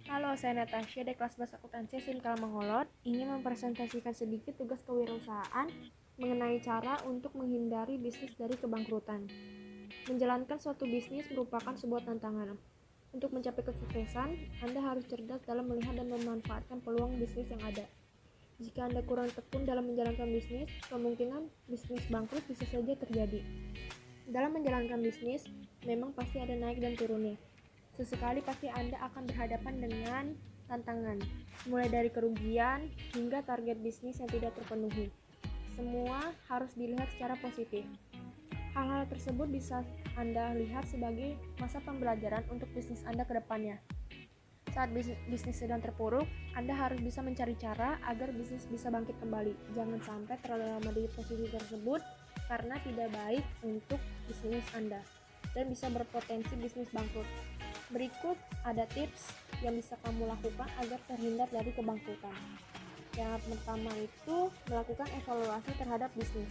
Halo, saya Natasha dari kelas Bahasa Akuntansi Simkal Mangolot, ingin mempresentasikan sedikit tugas kewirausahaan mengenai cara untuk menghindari bisnis dari kebangkrutan. Menjalankan suatu bisnis merupakan sebuah tantangan. Untuk mencapai kesuksesan, Anda harus cerdas dalam melihat dan memanfaatkan peluang bisnis yang ada. Jika Anda kurang tekun dalam menjalankan bisnis, kemungkinan bisnis bangkrut bisa saja terjadi. Dalam menjalankan bisnis, memang pasti ada naik dan turunnya. Sesekali pasti Anda akan berhadapan dengan tantangan, mulai dari kerugian hingga target bisnis yang tidak terpenuhi. Semua harus dilihat secara positif. Hal-hal tersebut bisa Anda lihat sebagai masa pembelajaran untuk bisnis Anda ke depannya. Saat bisnis sedang terpuruk, Anda harus bisa mencari cara agar bisnis bisa bangkit kembali. Jangan sampai terlalu lama di posisi tersebut karena tidak baik untuk bisnis Anda dan bisa berpotensi bisnis bangkrut. Berikut ada tips yang bisa kamu lakukan agar terhindar dari kebangkrutan. Yang pertama itu melakukan evaluasi terhadap bisnis.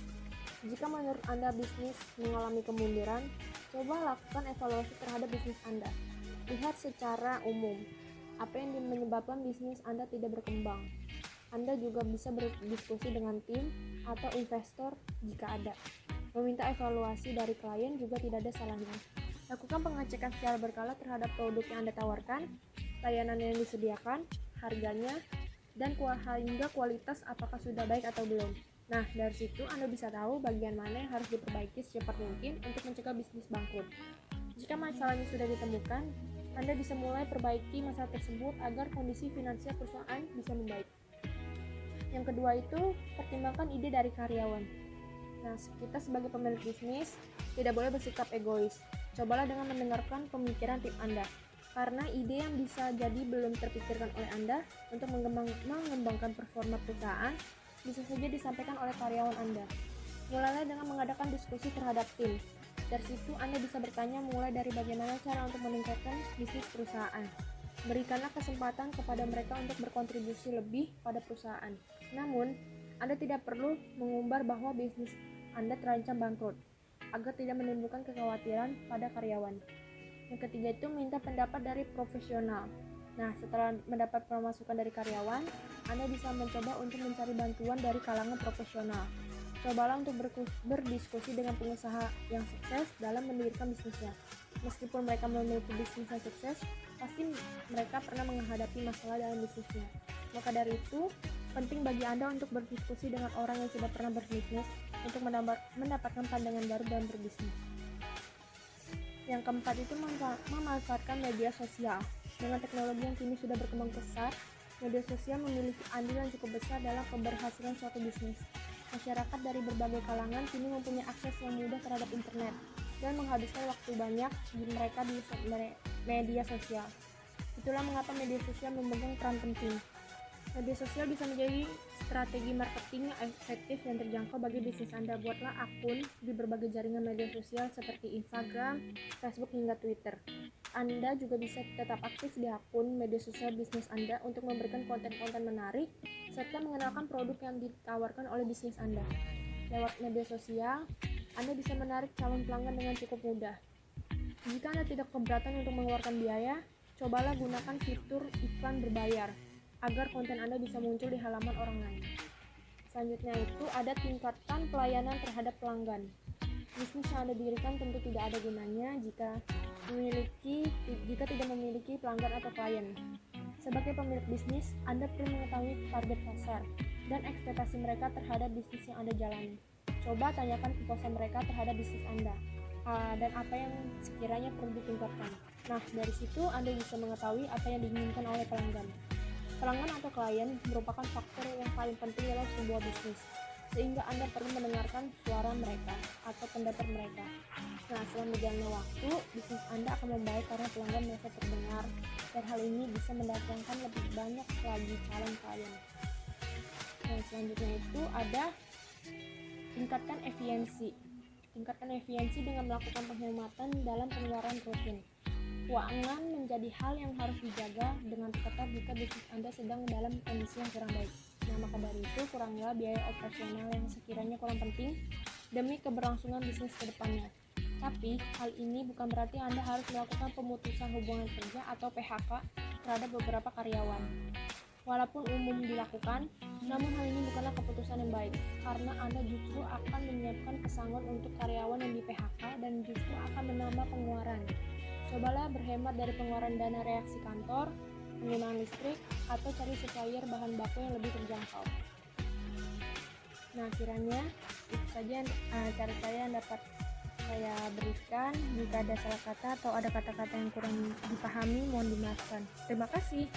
Jika menurut Anda bisnis mengalami kemunduran, coba lakukan evaluasi terhadap bisnis Anda. Lihat secara umum, apa yang menyebabkan bisnis Anda tidak berkembang. Anda juga bisa berdiskusi dengan tim atau investor jika ada. Meminta evaluasi dari klien juga tidak ada salahnya. Lakukan pengecekan secara berkala terhadap produk yang Anda tawarkan, layanan yang disediakan, harganya, dan hingga kualitas apakah sudah baik atau belum. Nah, dari situ Anda bisa tahu bagian mana yang harus diperbaiki secepat mungkin untuk mencegah bisnis bangkrut. Jika masalahnya sudah ditemukan, Anda bisa mulai perbaiki masalah tersebut agar kondisi finansial perusahaan bisa membaik. Yang kedua itu, pertimbangkan ide dari karyawan. Nah, kita sebagai pemilik bisnis tidak boleh bersikap egois. Cobalah dengan mendengarkan pemikiran tim Anda. Karena ide yang bisa jadi belum terpikirkan oleh Anda untuk mengembangkan performa perusahaan bisa saja disampaikan oleh karyawan Anda. Mulailah dengan mengadakan diskusi terhadap tim. Dari situ Anda bisa bertanya mulai dari bagaimana cara untuk meningkatkan bisnis perusahaan. Berikanlah kesempatan kepada mereka untuk berkontribusi lebih pada perusahaan. Namun, Anda tidak perlu mengumbar bahwa bisnis Anda terancam bangkrut, agar tidak menimbulkan kekhawatiran pada karyawan. Yang ketiga itu minta pendapat dari profesional. Nah, setelah mendapat pemasukan dari karyawan, Anda bisa mencoba untuk mencari bantuan dari kalangan profesional. Cobalah untuk berdiskusi dengan pengusaha yang sukses dalam mendirikan bisnisnya. Meskipun mereka memiliki bisnis yang sukses, pasti mereka pernah menghadapi masalah dalam bisnisnya. Maka dari itu, penting bagi Anda untuk berdiskusi dengan orang yang sudah pernah berbisnis untuk mendapatkan pandangan baru dalam berbisnis. Yang keempat itu memanfaatkan media sosial. Dengan teknologi yang kini sudah berkembang pesat, media sosial memiliki andil yang cukup besar dalam keberhasilan suatu bisnis. Masyarakat dari berbagai kalangan kini mempunyai akses yang mudah terhadap internet dan menghabiskan waktu banyak mereka di media sosial. Itulah mengapa media sosial memegang peran penting. Media sosial bisa menjadi strategi marketing yang efektif dan terjangkau bagi bisnis Anda. Buatlah akun di berbagai jaringan media sosial seperti Instagram, Facebook, hingga Twitter. Anda juga bisa tetap aktif di akun media sosial bisnis Anda untuk memberikan konten-konten menarik serta mengenalkan produk yang ditawarkan oleh bisnis Anda. Lewat media sosial, Anda bisa menarik calon pelanggan dengan cukup mudah. Jika Anda tidak keberatan untuk mengeluarkan biaya, cobalah gunakan fitur iklan berbayar agar konten Anda bisa muncul di halaman orang lain. Selanjutnya itu ada tingkatkan pelayanan terhadap pelanggan. Bisnis yang Anda dirikan tentu tidak ada gunanya jika tidak memiliki pelanggan atau klien. Sebagai pemilik bisnis, Anda perlu mengetahui target pasar dan ekspektasi mereka terhadap bisnis yang Anda jalani. Coba tanyakan kepuasan mereka terhadap bisnis Anda dan apa yang sekiranya perlu ditingkatkan. Nah, dari situ Anda bisa mengetahui apa yang diinginkan oleh pelanggan. Pelanggan atau klien merupakan faktor yang paling penting dalam sebuah bisnis, sehingga Anda perlu mendengarkan suara mereka atau pendapat mereka. Nah, setelah berjalannya waktu, bisnis Anda akan membaik karena pelanggan merasa terdengar, dan hal ini bisa mendatangkan lebih banyak lagi calon klien. Nah, selanjutnya itu ada tingkatkan efisiensi. Tingkatkan efisiensi dengan melakukan penghematan dalam pengeluaran rutin. Keuangan menjadi hal yang harus dijaga dengan ketat jika bisnis Anda sedang dalam kondisi yang kurang baik. Nah, maka dari itu, kurangilah biaya operasional yang sekiranya kurang penting demi keberlangsungan bisnis ke depannya. Tapi, hal ini bukan berarti Anda harus melakukan pemutusan hubungan kerja atau PHK terhadap beberapa karyawan. Walaupun umum dilakukan, namun hal ini bukanlah keputusan yang baik, karena Anda justru akan menyiapkan pesangon untuk karyawan yang di PHK dan justru akan menambah pengeluaran. Cobalah berhemat dari pengeluaran dana reaksi kantor, penggunaan listrik, atau cari supplier bahan baku yang lebih terjangkau. Nah, kiranya itu saja cara saya yang dapat saya berikan. Jika ada salah kata atau ada kata-kata yang kurang dipahami, mohon dimaafkan. Terima kasih.